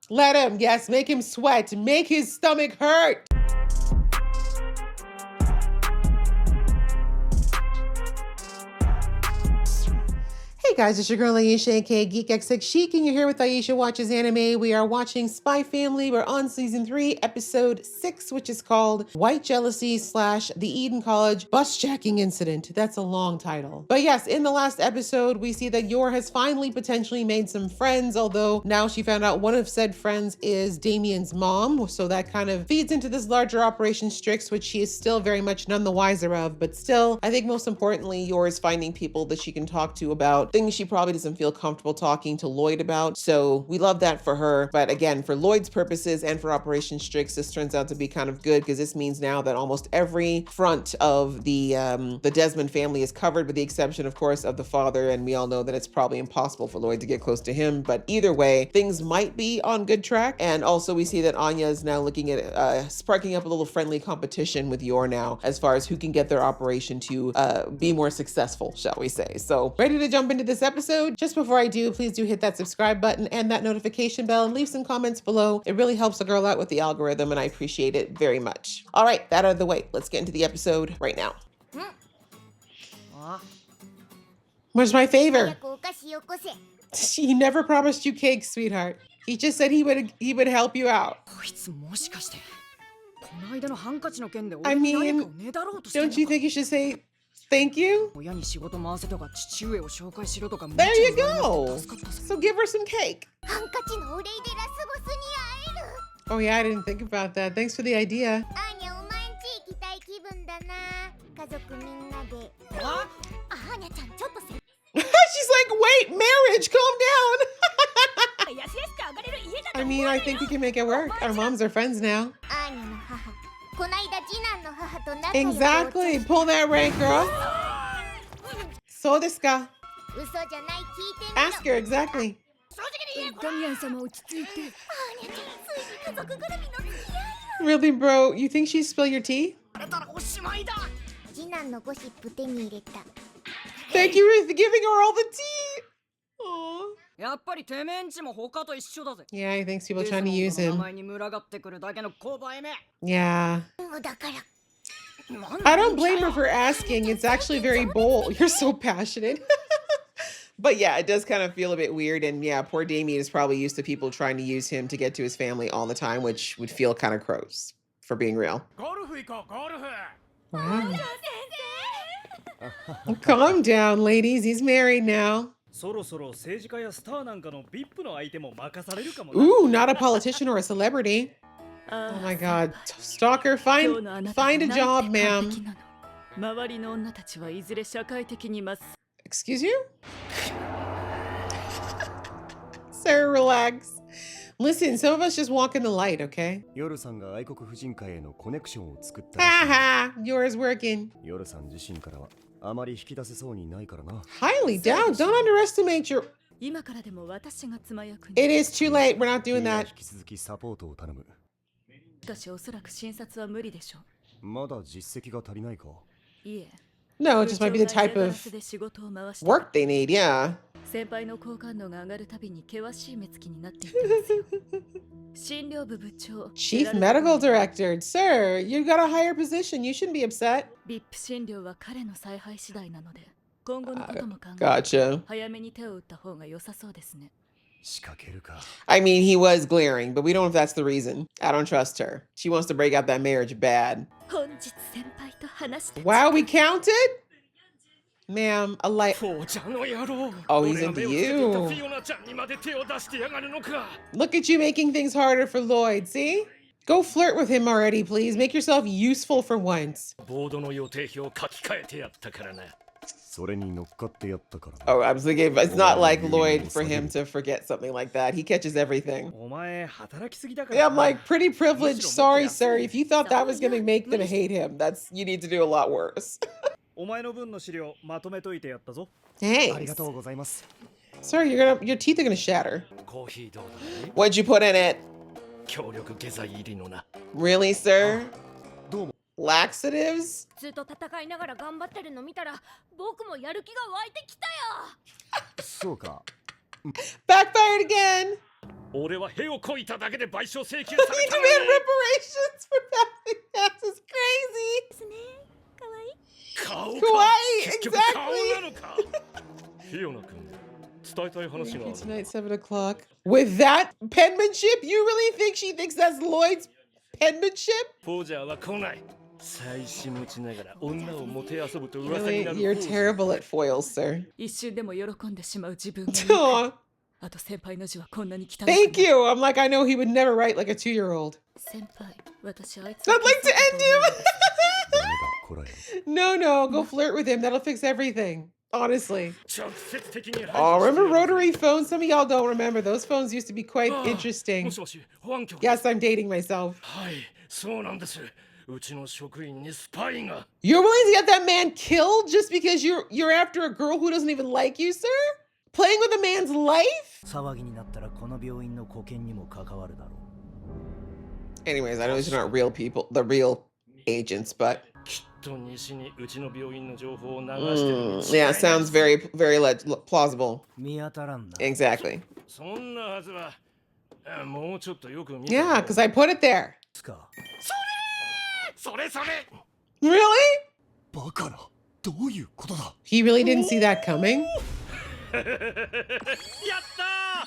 Let him, yes, make him sweat, make his stomach hurt. Hey guys, it's your girl Aisha, aka Geek XX Chic, and you're here with Aisha Watches Anime. We are watching Spy Family. We're on season 3, episode 6, which is called White Jealousy / The Eden College Bus Jacking Incident. That's a long title. But yes, in the last episode, we see that Yor has finally potentially made some friends, although now she found out one of said friends is Damien's mom. So that kind of feeds into this larger Operation Strix, which she is still very much none the wiser of. But still, I think most importantly, Yor is finding people that she can talk to about things she probably doesn't feel comfortable talking to Lloyd about. So we love that for her. But again, for Lloyd's purposes and for Operation Strix, this turns out to be kind of good because this means now that almost every front of the Desmond family is covered, with the exception, of course, of the father. And we all know that it's probably impossible for Lloyd to get close to him. But either way, things might be on good track. And also we see that Anya is now looking at sparking up a little friendly competition with Yor now as far as who can get their operation to be more successful, shall we say. So ready to jump into this episode? Just before I do, please do hit that subscribe button and that notification bell and leave some comments below. It really helps a girl out with the algorithm and I appreciate it very much. All right, that out of the way. Let's get into the episode right now. Where's my favor? He never promised you cake, sweetheart. He just said he would help you out. I mean, don't you think you should say thank you? There you go. So give her some cake. Oh yeah, I didn't think about that. Thanks for the idea. She's like, wait, marriage, calm down. I mean, I think we can make it work. Our moms are friends now. Exactly. Pull that rank, girl. So desu ka? Ask her, exactly. Really, bro? You think she spilled your tea? Thank you for giving her all the tea. Aww. Yeah, he thinks people are trying to use him. Yeah. I don't blame her for asking. It's actually very bold. You're so passionate. But yeah, it does kind of feel a bit weird. And yeah, poor Damien is probably used to people trying to use him to get to his family all the time, which would feel kind of gross, for being real. Wow. Calm down, ladies. He's married now. Ooh, not a politician or a celebrity. Oh my god. Stalker, find a job, ma'am. Excuse you? Sir, relax. Listen, some of us just walk in the light, okay? Haha, yours working. Highly doubt. Don't underestimate your... It is too late. We're not doing that. No, it just might be the type of work they need, yeah. Chief Medical Director. Sir, you got a higher position. You shouldn't be upset. Gotcha. I mean, he was glaring, but we don't know if that's the reason. I don't trust her. She wants to break out that marriage bad. Wow, we counted? Ma'am, a light. Oh, he's into you. Look at you making things harder for Lloyd, see? Go flirt with him already, please. Make yourself useful for once. Oh, I was thinking, it's not like Lloyd for him to forget something like that. He catches everything. Yeah, I'm like, pretty privileged. Sorry, sir. If you thought that was going to make them hate him, you need to do a lot worse. Thanks. Sir, your teeth are gonna shatter. What'd you put in it? Really, sir? Laxatives? Backfired again! 俺は兵をこいただけで賠償請求 He された demand reparations for passing. That's just crazy. 顔か Kawaii, 結局顔なのかフィオナ君伝えたい話がある Tonight, 7 o'clock. With that penmanship? You really think she thinks that's Lloyd's penmanship? フォージャーは来ない妻子持ちながら女をもてあそぶと噂 Really? になる You're フォージャー terrible at foils, sir. 一瞬でも喜んでしまう自分が Aw, あと先輩の字はこんなに汚く thank you. I'm like, I know he would never write like a 2-year-old. 先輩私あいつ I'd like to end こらえ him. No, go flirt with him. That'll fix everything. Honestly. 直接的に Oh, remember rotary phones? Some of y'all don't remember. Those phones used to be quite も interesting. しもし保安局 Yes, I'm dating myself. はいそうなんですうちの職員にスパイが You're willing to get that man killed just because you're after a girl who doesn't even like you, sir? Playing with a man's life? 騒ぎになったらこの病院の保険にも関わるだろう。 Anyways, I know these are not real people, the real agents, but きっと西にうちの病院の情報を流してるに違いない yeah, sounds very plausible. 見当たらんな。 Exactly. そんなはずはもうちょっとよく見て Yeah, because I put it there. つか。それ Really? バカな。どういうことだ He really didn't see that coming? やった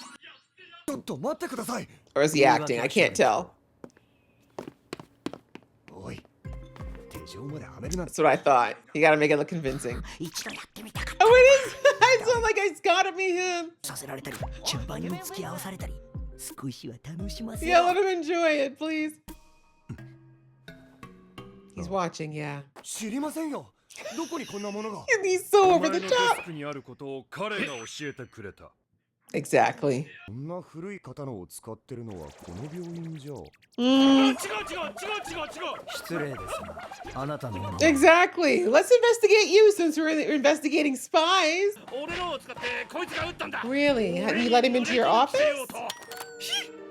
ちょっと待ってください Or is he acting? I can't tell. おい手錠まではめるなんて That's what I thought. You gotta make it look convincing. 一度やってみたかった。 Oh, it is! I feel like it's gotta be him. させられたり、順番に付き合わされたり、少しは楽しませ Yeah, let him enjoy it, please. He's watching, yeah. 知りませんよどこにこんなものが He's so お over 前 the のデス top. クにあることを彼が教えてくれた Exactly. こんな古い刀を使ってるのはこの病院じゃ Mm, 違う失礼ですが、あなたのもの exactly. Let's investigate you since we're investigating spies. 俺のを使ってこいつが撃ったんだ Really? Have you let him into your office?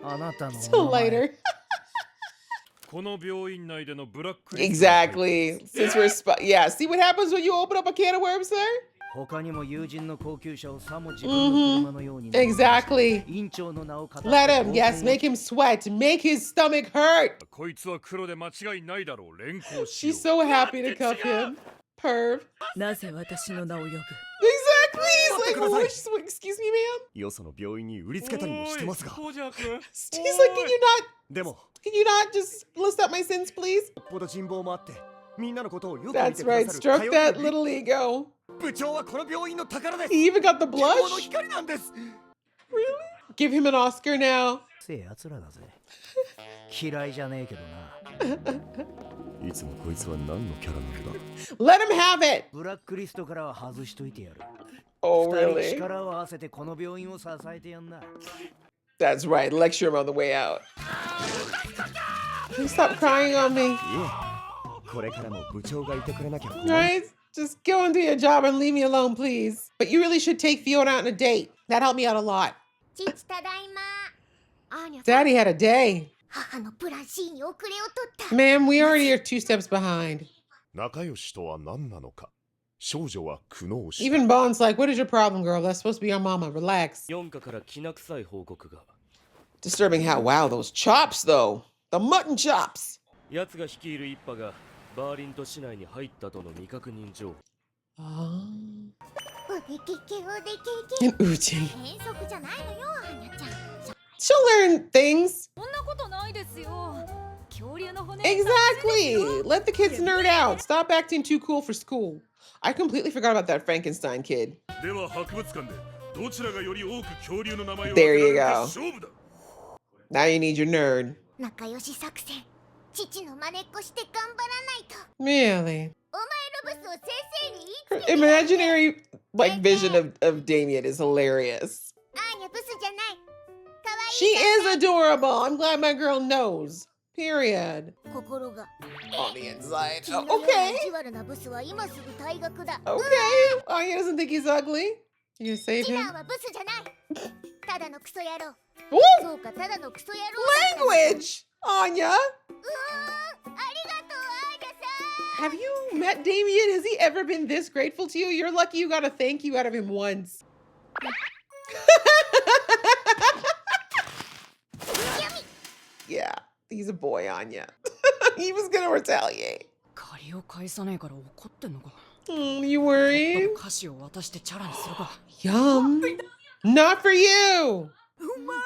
あなたの Till later. この病院内でのブラック Exactly. Since we're yeah. See what happens when you open up a can of worms, sir? 他にも友人の高級車をさも自分の車のように、Exactly. 院長の名を語って Let him. Yes, make him sweat. Make his stomach hurt. こいつは黒で間違いないだろう連行しよ She's so happy to cuff him. Perv. なぜ私の名を呼ぶ Exactly. He's like, oh, excuse me, ma'am. よその病院に売りつけたりもしてますが フォージャー君 He's like,でも can you not just list out my sins, please? よっぽど人望もあってみんなのことをよく見て That's くだ right. さる Stroke that little ego. 部長はこの病院の宝です He even got the 希望の blush. 光なんです Give him an Oscar now. せえやつらだぜ。嫌いじゃねえけどな。いつもこいつは何のキャラなんだ Let him have it. ブラックリストからは外しといてやる。 Oh, 二人 really? 力を合わせてこの病院を支えてやんな。 That's right. Lecture him on the way out. Please stop crying on me. いえこれからも部長がいてくれなきゃ困る Right? Just go and do your job and leave me alone, please. But you really should take Fiona out on a date. That helped me out a lot. 父ただいま。アーニャさん、 Daddy had a day. 母のプラン C に遅れを取った。 Ma'am, we already are 2 steps behind. 仲良しとは何なのか少女は苦悩した Even Bond's like, what is your problem, girl? That's supposed to be our mama. Relax. 4課からきな臭い報告が Disturbing how, wow, those chops, though. The mutton chops. 奴が率いる一派がバーリント市内に入ったとの未確認情報 Oh. おでけけおでけけ。 And Uchi. 変則じゃないのよ、アーニャちゃん。 She'll learn things. そんなことないですよ恐竜の骨 Exactly. Let the kids nerd out. Stop acting too cool for school. I completely forgot about that Frankenstein kid. では博物館でどちらがより多く恐竜の名前を There you 当てられるか go. 勝負だ Now you need your nerd. 仲良し作戦。父の真似っこして頑張らないと。 Really? お前のブスを先生に言いつけ Her てやる。 imaginary like vision of Damien is hilarious. アーニャブスじゃない。かわいい。 She is adorable. I'm glad my girl knows. Period. 心が。 On the inside. 君 Oh, のような okay. 意地悪なブスは今すぐ退学だ。 Okay. Oh, he doesn't think he's ugly. You gonna save キラ him? ーはブスじゃない。ただのクソ野郎。 Woo! そうか、ただのクソ野郎だった。 Language! Anya! ありがとう、アーニャさん。 Have you met Damien? Has he ever been this grateful to you? You're lucky you got a thank you out of him once. Yeah, he's a boy, Anya. He was gonna retaliate. 借りを返さねえから怒ってんのか。 You とっ worried? とと菓子を渡してチャラにするか。 Yum. Not for you. うまー。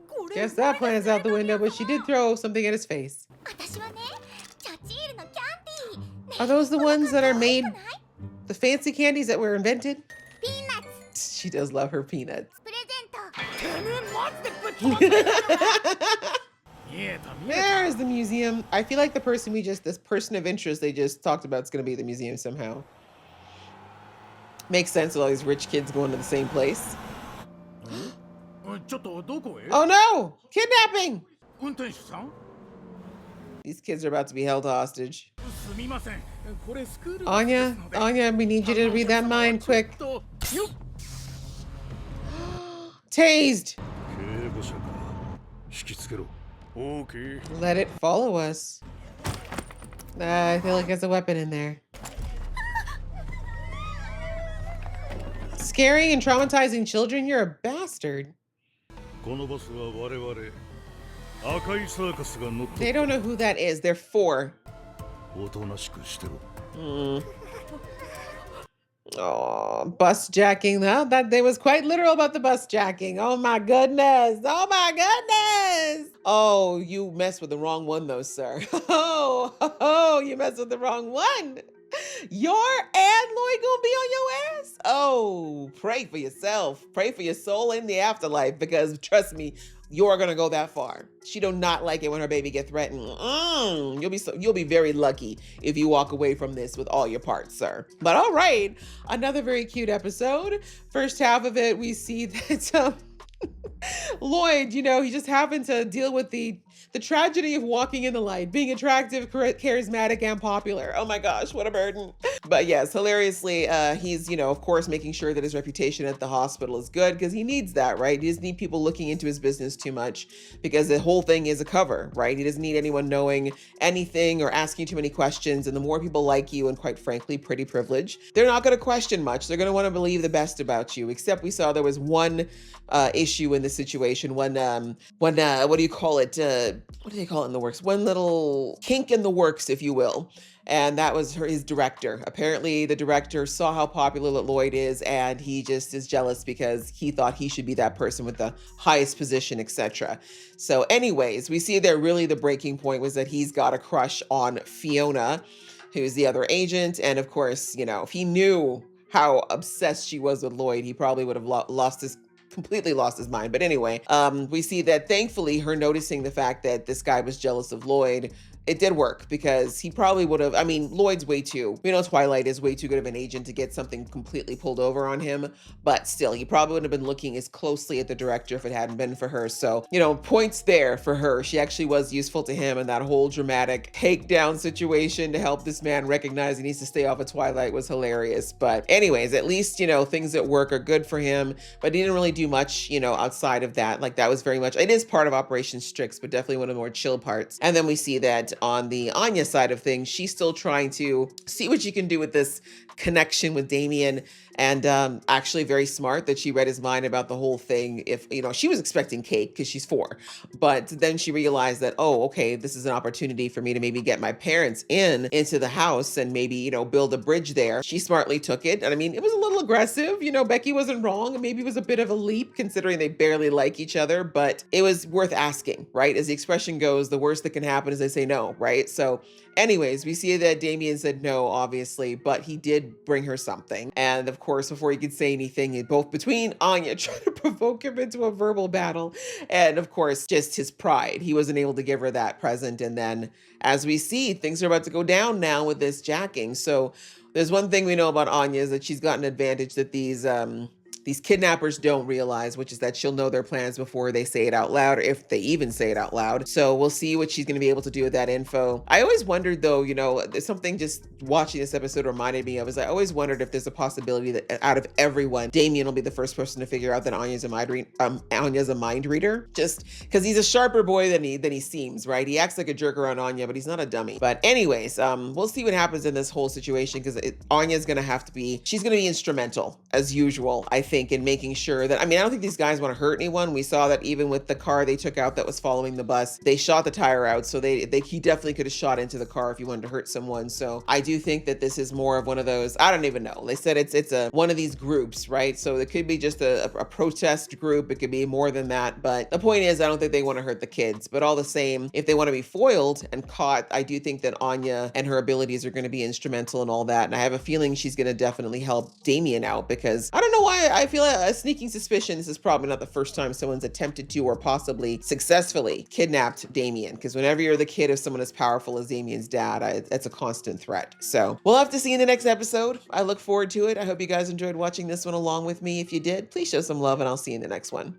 これ Guess that plan's out the window, but she did throw something at his face. 私はね、チャチールのキャンディー。 Are those the ones that are made, the fancy candies that were invented? ピーナッツ She does love her peanuts. プレゼント。 There's the museum. I feel like this person of interest they just talked about is going to be at the museum somehow. Makes sense with all these rich kids going to the same place. ちょっとどこへ Oh no! Kidnapping! 運転手さん These kids are about to be held hostage. すみませんこれスクール Anya, Anya, we need you to read that mind quick. よっ Tased! 警護車か引きつけろ OK Let it follow us. I feel like there's a weapon in there. Scaring and traumatizing children? You're a bastard. このバスは我々赤いサーカスが乗っ They don't know who that is. They're four. おとなしくしてろ Oh, bus jacking. That they was quite literal about the bus jacking. Oh my goodness. Oh my goodness. Oh, you messed with the wrong one though, sir. Oh, you messed with the wrong one. Your and Lloyd gonna be on your ass? Oh, pray for yourself. Pray for your soul in the afterlife because trust me, you're gonna go that far. She do not like it when her baby get threatened. You'll be very lucky if you walk away from this with all your parts, sir. But all right, another very cute episode. First half of it, we see that Lloyd, you know, he just happened to deal with the tragedy of walking in the light, being attractive, charismatic, and popular. Oh my gosh, what a burden. But yes, hilariously, he's, you know, of course, making sure that his reputation at the hospital is good because he needs that, right? He doesn't need people looking into his business too much because the whole thing is a cover, right? He doesn't need anyone knowing anything or asking too many questions. And the more people like you, and quite frankly, pretty privileged, they're not going to question much. They're going to want to believe the best about you, except we saw there was one issue in the situation, what do you call it? What do they call it in the works? One little kink in the works, if you will. And that was his director. Apparently the director saw how popular Lloyd is and he just is jealous because he thought he should be that person with the highest position, etc. So anyways, we see that really the breaking point was that he's got a crush on Fiona, who's the other agent. And of course, you know, if he knew how obsessed she was with Lloyd, he probably would have completely lost his mind. But anyway, we see that thankfully her noticing the fact that this guy was jealous of Lloyd, it did work because he probably would have, I mean, Lloyd's way too, we know Twilight is way too good of an agent to get something completely pulled over on him, but still, he probably wouldn't have been looking as closely at the director if it hadn't been for her. So, you know, points there for her. She actually was useful to him in that whole dramatic takedown situation to help this man recognize he needs to stay off of Twilight was hilarious. But anyways, at least, you know, things at work are good for him, but he didn't really do much, you know, outside of that. Like that was very much, it is part of Operation Strix, but definitely one of the more chill parts. And then we see that on the Anya side of things, she's still trying to see what she can do with this connection with Damien, and actually very smart that she read his mind about the whole thing. If, you know, she was expecting cake because she's 4, but then she realized that, oh, okay, this is an opportunity for me to maybe get my parents into the house and maybe, you know, build a bridge there. She smartly took it. And I mean, it was a little aggressive, you know, Becky wasn't wrong. And maybe it was a bit of a leap considering they barely like each other, but it was worth asking, right? As the expression goes, the worst that can happen is they say no, right? So anyways, we see that Damien said no, obviously, but he did bring her something. And of course, before he could say anything, both between Anya trying to provoke him into a verbal battle, and of course, just his pride. He wasn't able to give her that present. And then as we see, things are about to go down now with this jacking. So there's one thing we know about Anya is that she's got an advantage that these kidnappers don't realize, which is that she'll know their plans before they say it out loud, or if they even say it out loud. So we'll see what she's going to be able to do with that info. I always wondered though, you know, there's something just watching this episode reminded me of, is I always wondered if there's a possibility that out of everyone, Damien will be the first person to figure out that Anya's a mind reader, just because he's a sharper boy than he seems, right? He acts like a jerk around Anya, but he's not a dummy. But anyways, we'll see what happens in this whole situation because Anya's going to have to be, she's going to be instrumental as usual, I think, think, in making sure that, I mean, I don't think these guys want to hurt anyone. We saw that even with the car they took out that was following the bus, they shot the tire out. So he definitely could have shot into the car if he wanted to hurt someone. So I do think that this is more of one of those, I don't even know. They said it's a one of these groups, right? So it could be just a protest group. It could be more than that. But the point is, I don't think they want to hurt the kids. But all the same, if they want to be foiled and caught, I do think that Anya and her abilities are going to be instrumental in all that. And I have a feeling she's going to definitely help Damien out, because I don't know why I feel a sneaking suspicion this is probably not the first time someone's attempted to or possibly successfully kidnapped Damien. Because whenever you're the kid of someone as powerful as Damien's dad, it's a constant threat. So we'll have to see in the next episode. I look forward to it. I hope you guys enjoyed watching this one along with me. If you did, please show some love, and I'll see you in the next one.